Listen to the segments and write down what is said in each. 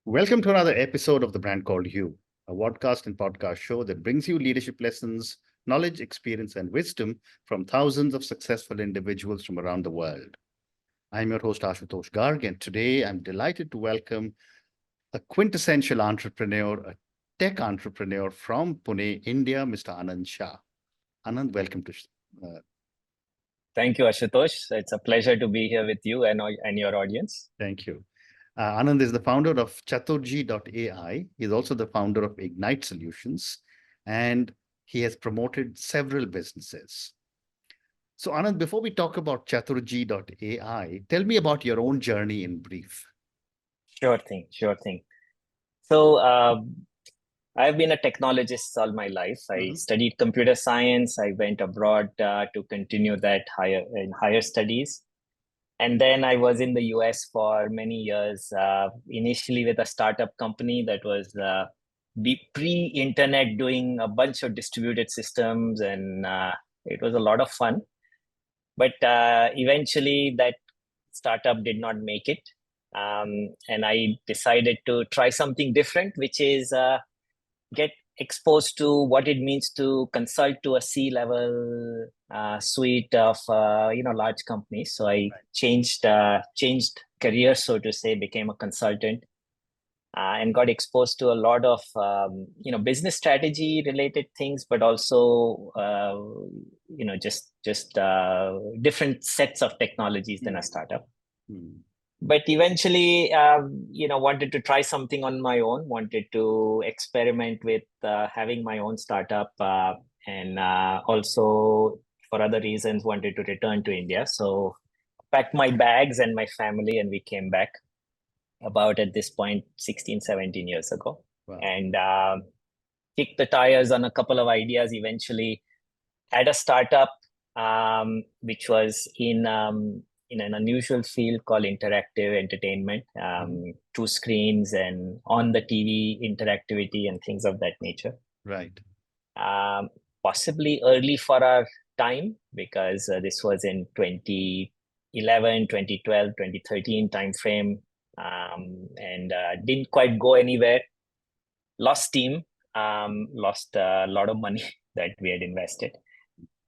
Welcome to another episode of The Brand Called You, a podcast and podcast show that brings you leadership lessons, knowledge, experience, and wisdom from thousands of successful individuals from around the world. I'm your host, Ashutosh Garg, and today I'm delighted to welcome a quintessential entrepreneur, a tech entrepreneur from Pune, India, Mr. Anand Shah. Anand, welcome to. Thank you, Ashutosh. It's a pleasure to be here with you and your audience. Thank you. Anand is the founder of Chaturji.ai. He's also the founder of Ignite Solutions, and he has promoted several businesses. So Anand, before we talk about Chaturji.ai, tell me about your own journey in brief. Sure thing. So I've been a technologist all my life. I studied computer science. I went abroad to continue that in higher studies. And then I was in the US for many years, initially with a startup company that was pre-internet, doing a bunch of distributed systems, and it was a lot of fun. But eventually that startup did not make it. And I decided to try something different, which is get exposed to what it means to consult to a C-level suite of large companies. So I changed career, so to say, became a consultant, and got exposed to a lot of business strategy related things, but also just different sets of technologies than a startup. But eventually, wanted to try something on my own, wanted to experiment with having my own startup, and also for other reasons, wanted to return to India. So packed my bags and my family, and we came back about, at this point, 16, 17 years ago. Wow. And kicked the tires on a couple of ideas. Eventually had a startup, which was in an unusual field called interactive entertainment, through screens and on the TV interactivity and things of that nature. Right. Possibly early for our time, because this was in 2011, 2012, 2013 timeframe, and didn't quite go anywhere. Lost steam, lost a lot of money that we had invested.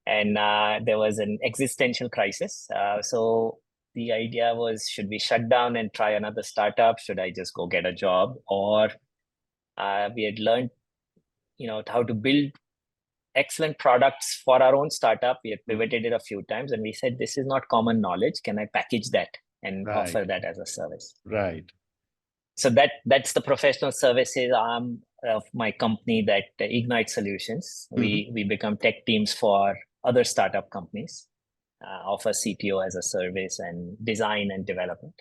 And there was an existential crisis. So the idea was, should we shut down and try another startup? Should I just go get a job? Or we had learned, how to build excellent products for our own startup. We had pivoted it a few times, and we said, this is not common knowledge. Can I package that and offer that as a service? Right. So that's the professional services arm of my company, that Ignite Solutions. We become tech teams for other startup companies, offer CTO as a service and design and development.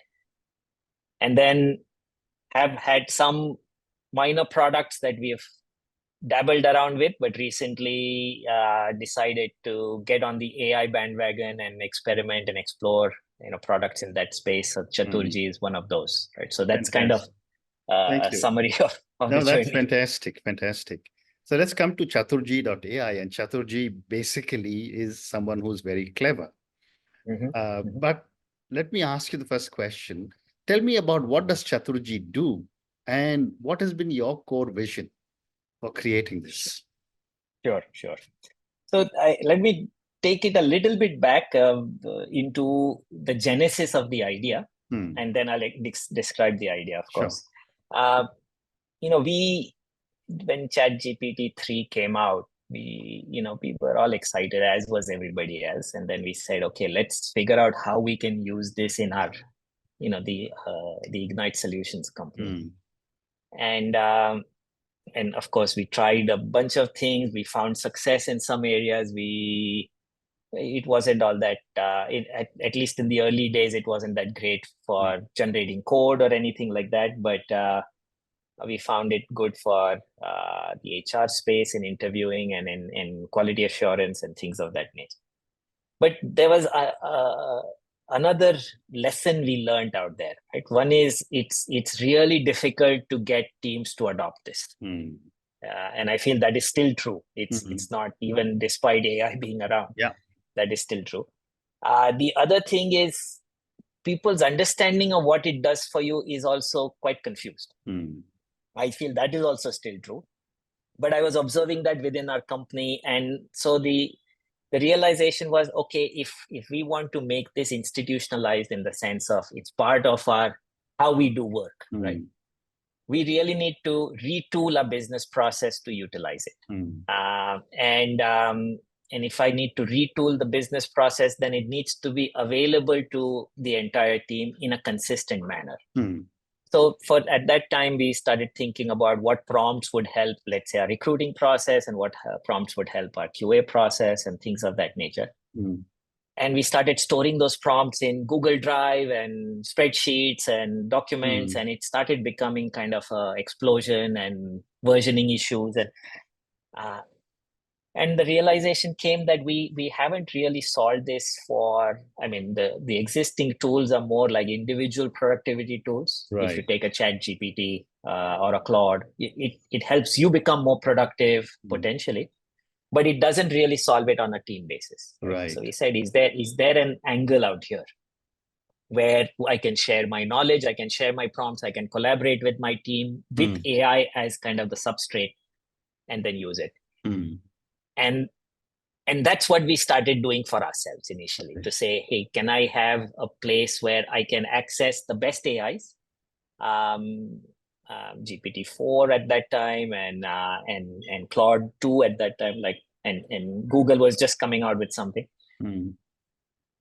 And then have had some minor products that we have dabbled around with, but recently decided to get on the AI bandwagon and experiment and explore products in that space. So Chaturji is one of those, right? So that's fantastic. Kind of a summary of the journey. That's fantastic. So let's come to Chaturji.ai, and Chaturji basically is someone who's very clever. But let me ask you the first question. Tell me about, what does Chaturji do, and what has been your core vision for creating this? Sure. So let me take it a little bit back into the genesis of the idea, and then I'll describe the idea, of course. When ChatGPT 3 came out, we were all excited, as was everybody else. And then we said, okay, let's figure out how we can use this in our, the Ignite Solutions company. And of course, we tried a bunch of things. We found success in some areas. It wasn't all that, at least in the early days, it wasn't that great for generating code or anything like that. But we found it good for the HR space, in interviewing and in quality assurance and things of that nature. But there was another lesson we learned out there, right? One is it's really difficult to get teams to adopt this. And I feel that is still true. It's not, even despite AI being around. Yeah, that is still true. The other thing is, people's understanding of what it does for you is also quite confused. I feel that is also still true. But I was observing that within our company. And so the realization was, okay, if we want to make this institutionalized in the sense of it's part of our how we do work, right? We really need to retool our business process to utilize it. And if I need to retool the business process, then it needs to be available to the entire team in a consistent manner. So at that time, we started thinking about what prompts would help, let's say, our recruiting process, and what prompts would help our QA process and things of that nature. And we started storing those prompts in Google Drive and spreadsheets and documents, and it started becoming kind of an explosion and versioning issues. And the realization came that we haven't really solved this for, I mean, the existing tools are more like individual productivity tools. Right. If you take a ChatGPT or a Claude, it helps you become more productive potentially, but it doesn't really solve it on a team basis. Right. So we said, is there an angle out here where I can share my knowledge, I can share my prompts, I can collaborate with my team with AI as kind of the substrate, and then use it. And that's what we started doing for ourselves initially, to say, hey, can I have a place where I can access the best AIs, GPT-4 at that time, and Claude 2 at that time, and Google was just coming out with something.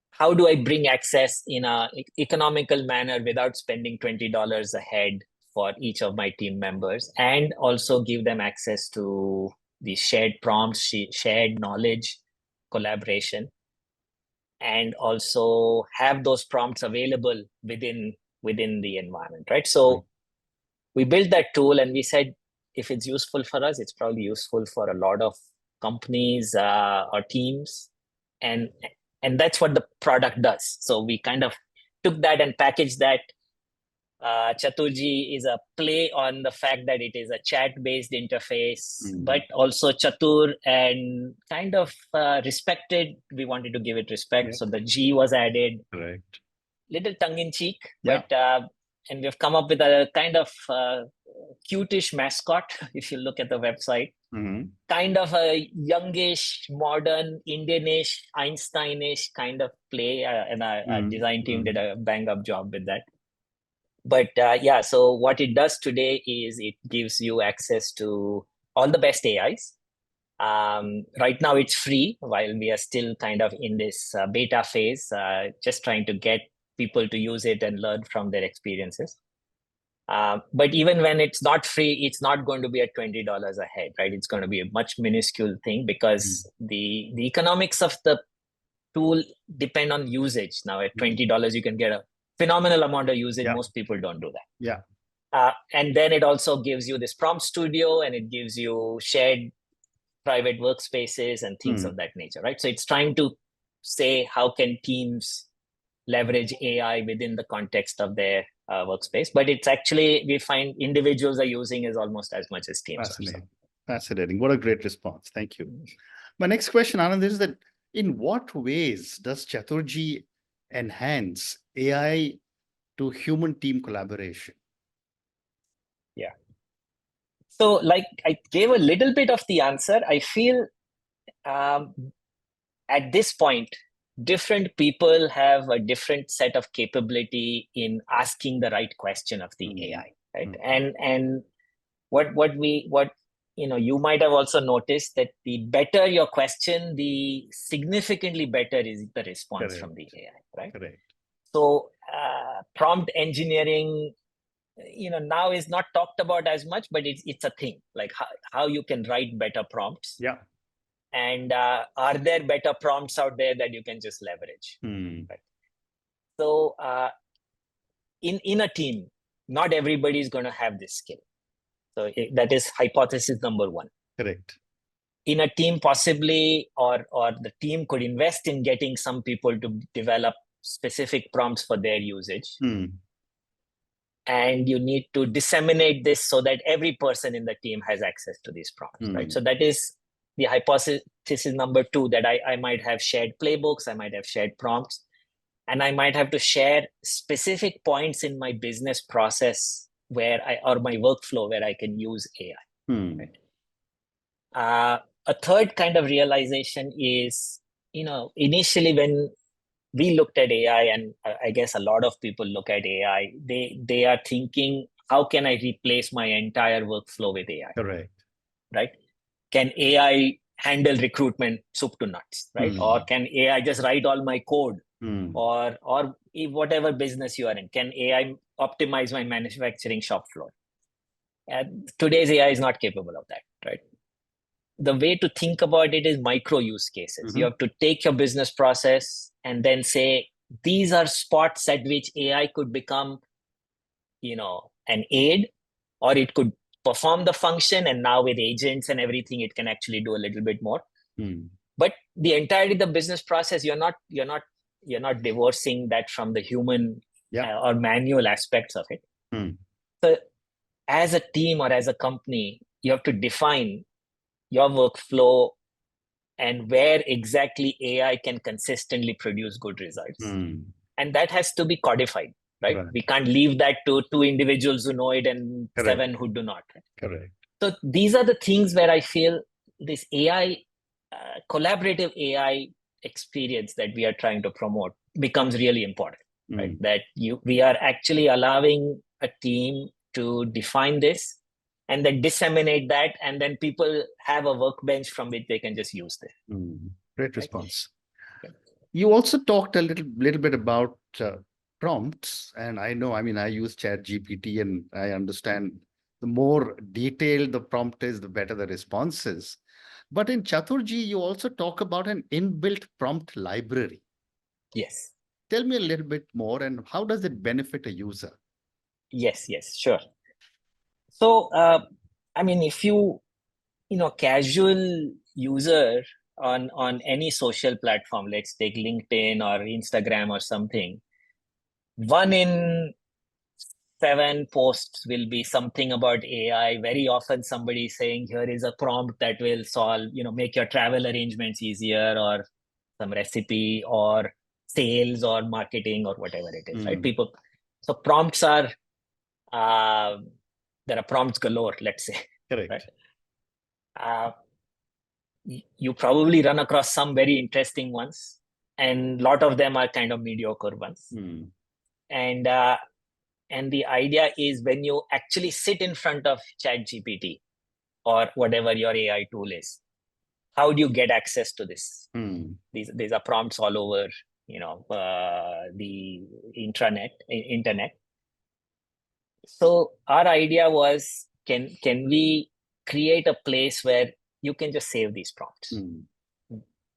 How do I bring access in a economical manner without spending $20 a head for each of my team members, and also give them access to the shared prompts, shared knowledge, collaboration, and also have those prompts available within the environment, right? So we built that tool, and we said, if it's useful for us, it's probably useful for a lot of companies or teams, and that's what the product does. So we kind of took that and packaged that. Chaturji is a play on the fact that it is a chat-based interface, but also Chatur and kind of respected. We wanted to give it respect, so the G was added. Right. Little tongue-in-cheek, but and we've come up with a kind of cute-ish mascot. If you look at the website, kind of a youngish, modern, Indianish, Einsteinish kind of play, and our design team did a bang-up job with that. But so what it does today is it gives you access to all the best AIs. Right now it's free, while we are still kind of in this beta phase, just trying to get people to use it and learn from their experiences. But even when it's not free, it's not going to be at $20 a head, right? It's going to be a much minuscule thing, because the economics of the tool depend on usage. Now at $20, you can get a phenomenal amount of usage. Most people don't do that. And then it also gives you this prompt studio, and it gives you shared private workspaces and things of that nature, right? So it's trying to say, how can teams leverage AI within the context of their workspace? But it's actually, we find individuals are using is almost as much as teams. Fascinating. What a great response. Thank you. My next question, Anand, is that in what ways does Chaturji enhance AI to human team collaboration? So like I gave a little bit of the answer. I feel at this point, different people have a different set of capability in asking the right question of the AI, right? And what you might have also noticed that the better your question, the significantly better is the response from the AI, right? Correct. So prompt engineering, now is not talked about as much, but it's a thing, like how you can write better prompts. And are there better prompts out there that you can just leverage? Right? So in a team, not everybody is going to have this skill. So that is hypothesis number one. Correct. In a team, possibly, or the team could invest in getting some people to develop specific prompts for their usage. And you need to disseminate this so that every person in the team has access to these prompts, right? So that is the hypothesis number two, that I might have shared playbooks, I might have shared prompts. and I might have to share specific points in my business process or my workflow where I can use AI. Hmm. A third kind of realization is, initially when we looked at AI, and I guess a lot of people look at AI, they are thinking, how can I replace my entire workflow with AI? Correct. Right? Can AI handle recruitment soup to nuts, right? Or can AI just write all my code? Or whatever business you are in, can AI optimize my manufacturing shop floor? Today's AI is not capable of that, right? The way to think about it is micro use cases. You have to take your business process and then say, these are spots at which AI could become, an aid, or it could perform the function. And now with agents and everything, it can actually do a little bit more. But the entirety of the business process, you're not divorcing that from the human or manual aspects of it. So as a team or as a company, you have to define your workflow and where exactly AI can consistently produce good results. And that has to be codified, right? We can't leave that to 2 individuals who know it and 7 who do not. Correct. So these are the things where I feel this AI, collaborative AI experience that we are trying to promote becomes really important, right? That we are actually allowing a team to define this and then disseminate that, and then people have a workbench from which they can just use this. Great response. You also talked a little bit about prompts, and I use ChatGPT, and I understand the more detailed the prompt is, the better the response is. But in Chaturji, you also talk about an inbuilt prompt library. Yes. Tell me a little bit more, and how does it benefit a user? Yes, sure. So, if you, casual user on any social platform, let's take LinkedIn or Instagram or something, 1 in 7 posts will be something about AI. Very often somebody saying, here is a prompt that will solve, make your travel arrangements easier, or some recipe, or sales, or marketing, or whatever it is, right? So prompts are, there are prompts galore, let's say. Correct. Right? You probably run across some very interesting ones, and a lot of them are kind of mediocre ones. And the idea is, when you actually sit in front of ChatGPT or whatever your AI tool is, how do you get access to this? These are prompts all over, the internet. So our idea was, can we create a place where you can just save these prompts?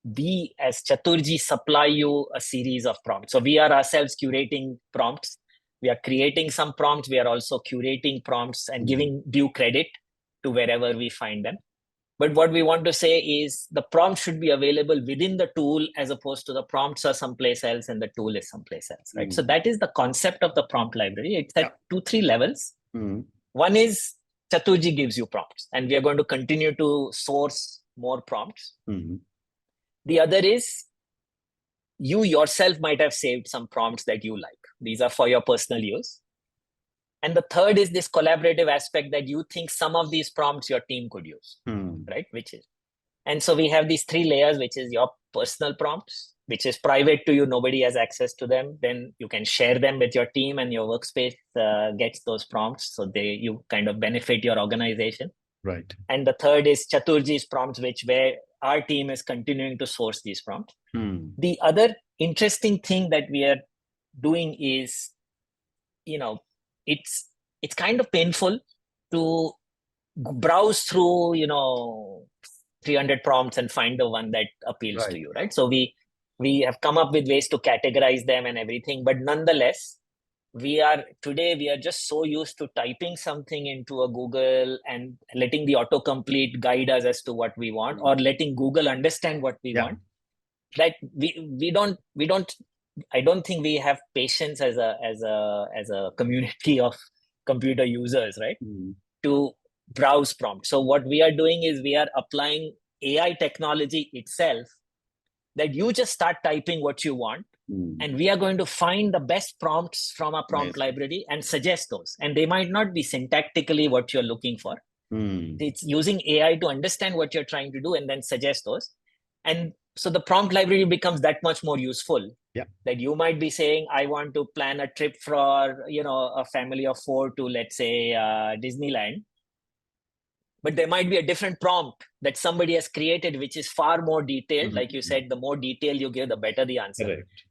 We, as Chaturji, supply you a series of prompts. So we are ourselves curating prompts. We are creating some prompts. We are also curating prompts and giving due credit to wherever we find them. But what we want to say is, the prompt should be available within the tool, as opposed to the prompts are someplace else and the tool is someplace else, right? So that is the concept of the prompt library. It's at 2-3 levels. One is, Chaturji gives you prompts, and we are going to continue to source more prompts. The other is, you yourself might have saved some prompts that you like. These are for your personal use. And the third is this collaborative aspect, that you think some of these prompts your team could use, right? And so we have these 3 layers, which is your personal prompts, which is private to you. Nobody has access to them. Then you can share them with your team, and your workspace gets those prompts. So you kind of benefit your organization. Right. And the third is Chaturji's prompts, where our team is continuing to source these prompts. The other interesting thing that we are doing is, it's kind of painful to browse through, 300 prompts and find the one that appeals to you, right? So we have come up with ways to categorize them and everything, but nonetheless, we are just so used to typing something into a Google and letting the autocomplete guide us as to what we want, or letting Google understand what we want, that I don't think we have patience as a community of computer users, right? To browse prompts. So what we are doing is, we are applying AI technology itself, that you just start typing what you want, And we are going to find the best prompts from our prompt Amazing. library and suggest those. And they might not be syntactically what you're looking for. It's using AI to understand what you're trying to do and then suggest those. And so the prompt library becomes that much more useful. Yeah. That you might be saying, I want to plan a trip for, a family of 4 to, let's say, Disneyland. But there might be a different prompt that somebody has created, which is far more detailed. Like you said, the more detail you give, the better the answer. Correct.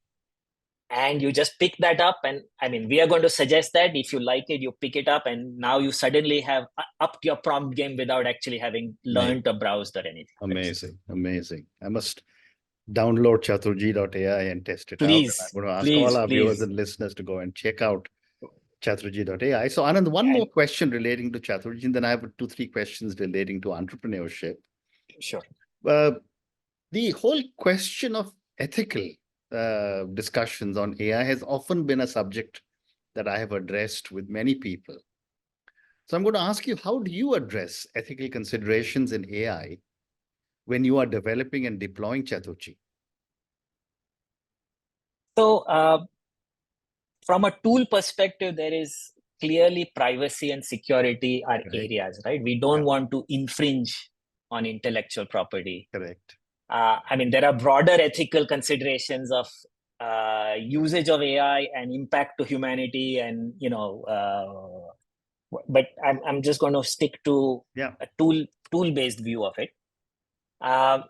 And you just pick that up. And I mean, we are going to suggest that if you like it, you pick it up. And now you suddenly have upped your prompt game without actually having learned or browsed or anything. Amazing. Amazing. I must download Chaturji.ai and test it Please, out. And I'm going to ask all our viewers and listeners to go and check out Chaturji.ai. So Anand, one more question relating to Chaturji, and then I have 2-3 questions relating to entrepreneurship. Sure. The whole question of ethical discussions on AI has often been a subject that I have addressed with many people. So I'm going to ask you, how do you address ethical considerations in AI when you are developing and deploying Chaturji? So from a tool perspective, there is clearly privacy and security are areas, right? We don't want to infringe on intellectual property. Correct. I mean, there are broader ethical considerations of usage of AI and impact to humanity, and but I'm just going to stick to a tool-based view of it. One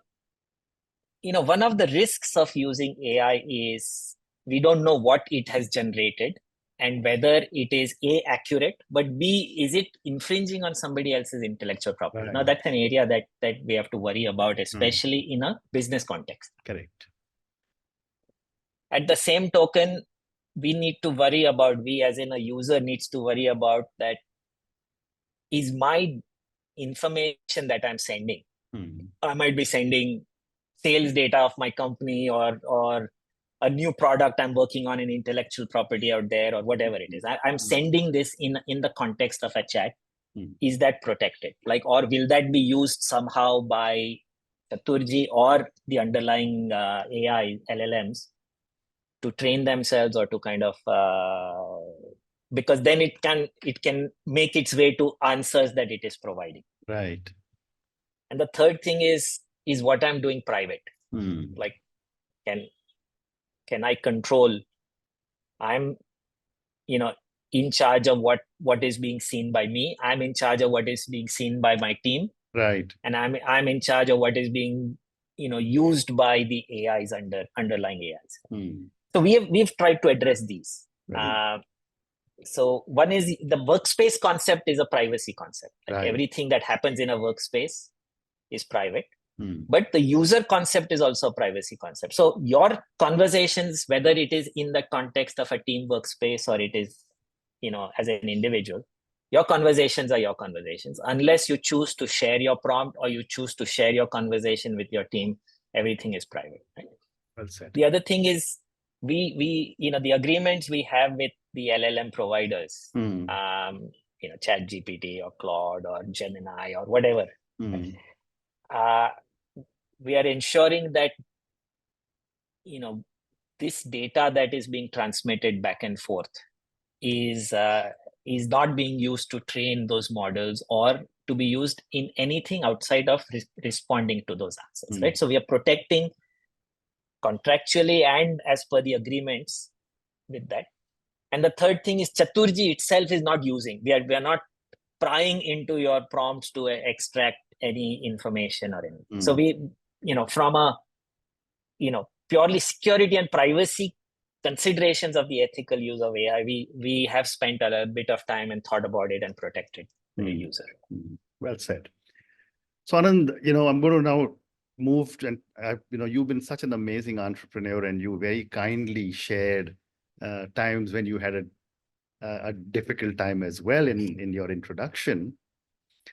of the risks of using AI is we don't know what it has generated and whether it is A, accurate, but B, is it infringing on somebody else's intellectual property? Right. Now, that's an area that we have to worry about, especially in a business context. Correct. At the same token, we need to worry about, we as in a user needs to worry about that, is my information that I'm sending, I might be sending sales data of my company or a new product I'm working on in intellectual property out there, or whatever it is. I'm sending this in the context of a chat. Is that protected? Or will that be used somehow by Chaturji or the underlying AI LLMs to train themselves, or to kind of because then it can make its way to answers that it is providing. Right. And the third thing is what I'm doing private. Can I control? I'm, in charge of what is being seen by me. I'm in charge of what is being seen by my team. Right. And I'm in charge of what is being, used by the AIs underlying AIs. So we've tried to address these. Right. So one is the workspace concept is a privacy concept. Everything that happens in a workspace is private. But the user concept is also a privacy concept. So your conversations, whether it is in the context of a team workspace or it is, as an individual, your conversations are your conversations. Unless you choose to share your prompt or you choose to share your conversation with your team, everything is private. Right? Well said. The other thing is we the agreements we have with the LLM providers, ChatGPT or Claude or Gemini or whatever. We are ensuring that this data that is being transmitted back and forth is not being used to train those models or to be used in anything outside of responding to those answers. Right. So we are protecting contractually and as per the agreements with that. And the third thing is Chaturji itself is not using. We are not prying into your prompts to extract any information or anything. So we, from a, purely security and privacy considerations of the ethical use of AI, we have spent a bit of time and thought about it and protected the user. Well said. So Anand, I'm going to now move and you've been such an amazing entrepreneur, and you very kindly shared times when you had a difficult time as well in your introduction.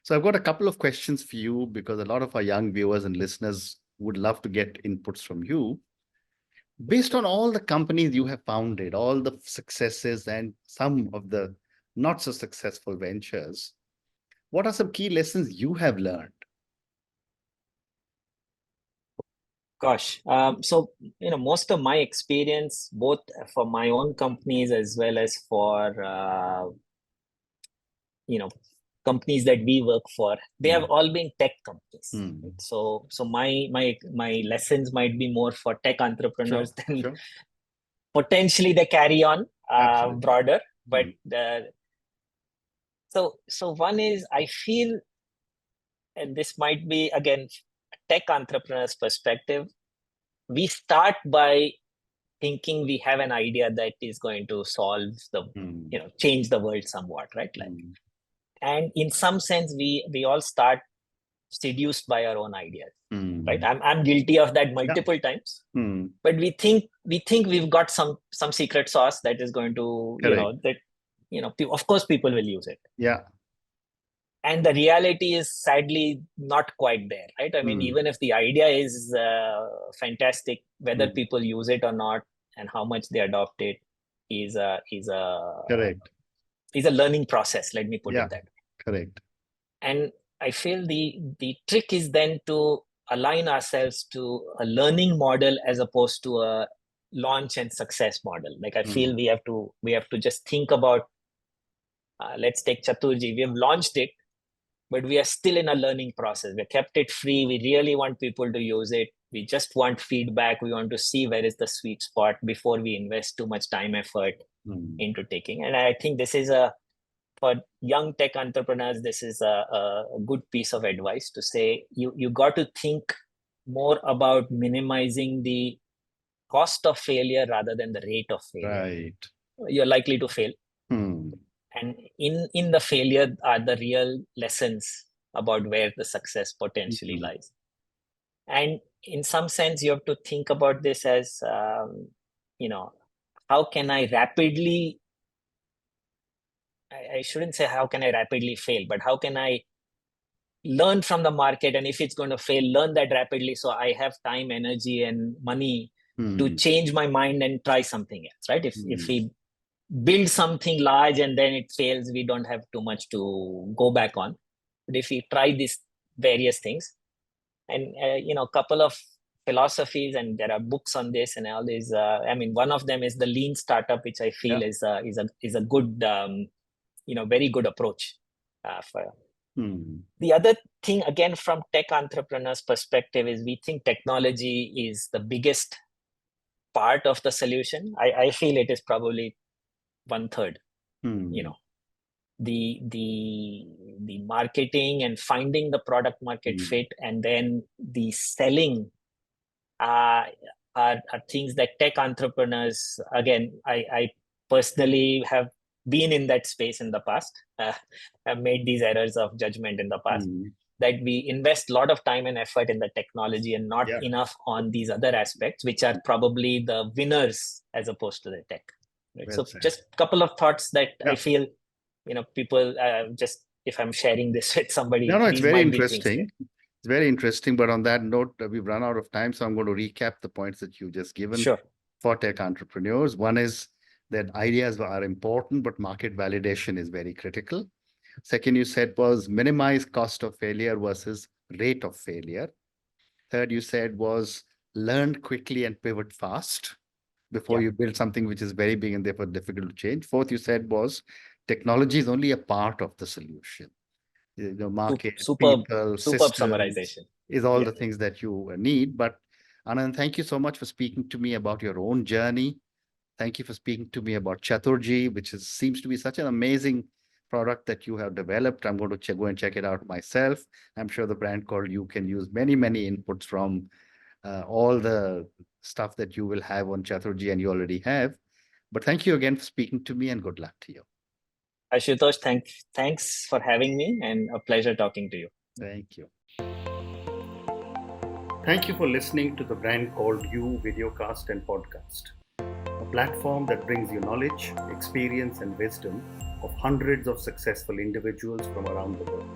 So I've got a couple of questions for you, because a lot of our young viewers and listeners would love to get inputs from you. Based on all the companies you have founded, all the successes and some of the not so successful ventures, what are some key lessons you have learned? Gosh, so most of my experience, both for my own companies as well as for companies that we work for, they have all been tech companies. Mm. So my lessons might be more for tech entrepreneurs than Sure. potentially they carry on Absolutely. broader. But so one is, I feel, and this might be again tech entrepreneur's perspective, we start by thinking we have an idea that is going to solve the change the world somewhat, right? And in some sense we all start seduced by our own ideas, right? I'm guilty of that multiple times. But we think we've got some secret sauce that is going to of course people will use it. And the reality is sadly not quite there, right? I mean, even if the idea is fantastic, whether people use it or not and how much they adopt it is a learning process. Let me put it that way. Correct. And I feel the trick is then to align ourselves to a learning model as opposed to a launch and success model. Like I feel we have to just think about, let's take Chaturji. We have launched it, but we are still in a learning process. We kept it free. We really want people to use it. We just want feedback. We want to see where is the sweet spot before we invest too much time, effort into taking. And I think this is for young tech entrepreneurs, this is a good piece of advice to say, you got to think more about minimizing the cost of failure rather than the rate of failure. Right. You're likely to fail. And in the failure are the real lessons about where the success potentially lies. And in some sense, you have to think about this as, how can I rapidly, I shouldn't say how can I rapidly fail, but how can I learn from the market? And if it's going to fail, learn that rapidly so I have time, energy, and money to change my mind and try something else, right? If we build something large and then it fails, we don't have too much to go back on. But if we try these various things, and a couple of philosophies, and there are books on this and all these. One of them is the lean startup, which I feel is a good, very good approach. The other thing, again, from tech entrepreneurs' perspective, is we think technology is the biggest part of the solution. I feel it is probably 1/3. The marketing and finding the product market fit, and then the selling are things that tech entrepreneurs, again, I personally have been in that space in the past. I've made these errors of judgment in the past, that we invest a lot of time and effort in the technology and not enough on these other aspects, which are probably the winners as opposed to the tech. Right? So just a couple of thoughts that I feel, people, just if I'm sharing this with somebody. No, it's very interesting. It's very interesting. But on that note, we've run out of time. So I'm going to recap the points that you just given for tech entrepreneurs. One is that ideas are important, but market validation is very critical. Second, you said was minimize cost of failure versus rate of failure. Third, you said was learn quickly and pivot fast before you build something which is very big and therefore difficult to change. Fourth, you said was technology is only a part of the solution. The market, people, superb summarization is all the things that you need. But Anand, thank you so much for speaking to me about your own journey. Thank you for speaking to me about Chaturji, which seems to be such an amazing product that you have developed. I'm going to go and check it out myself. I'm sure the brand called You can use many, many inputs from all the stuff that you will have on Chaturji and you already have. But thank you again for speaking to me, and good luck to you. Ashutosh, thanks for having me, and a pleasure talking to you. Thank you. Thank you for listening to the Brand Called You videocast and podcast, a platform that brings you knowledge, experience, and wisdom of hundreds of successful individuals from around the world.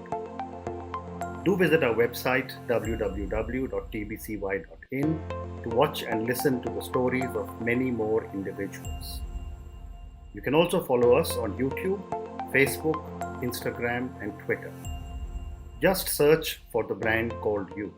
Do visit our website www.tbcy.in to watch and listen to the stories of many more individuals. You can also follow us on YouTube, Facebook, Instagram, and Twitter. Just search for the Brand Called You.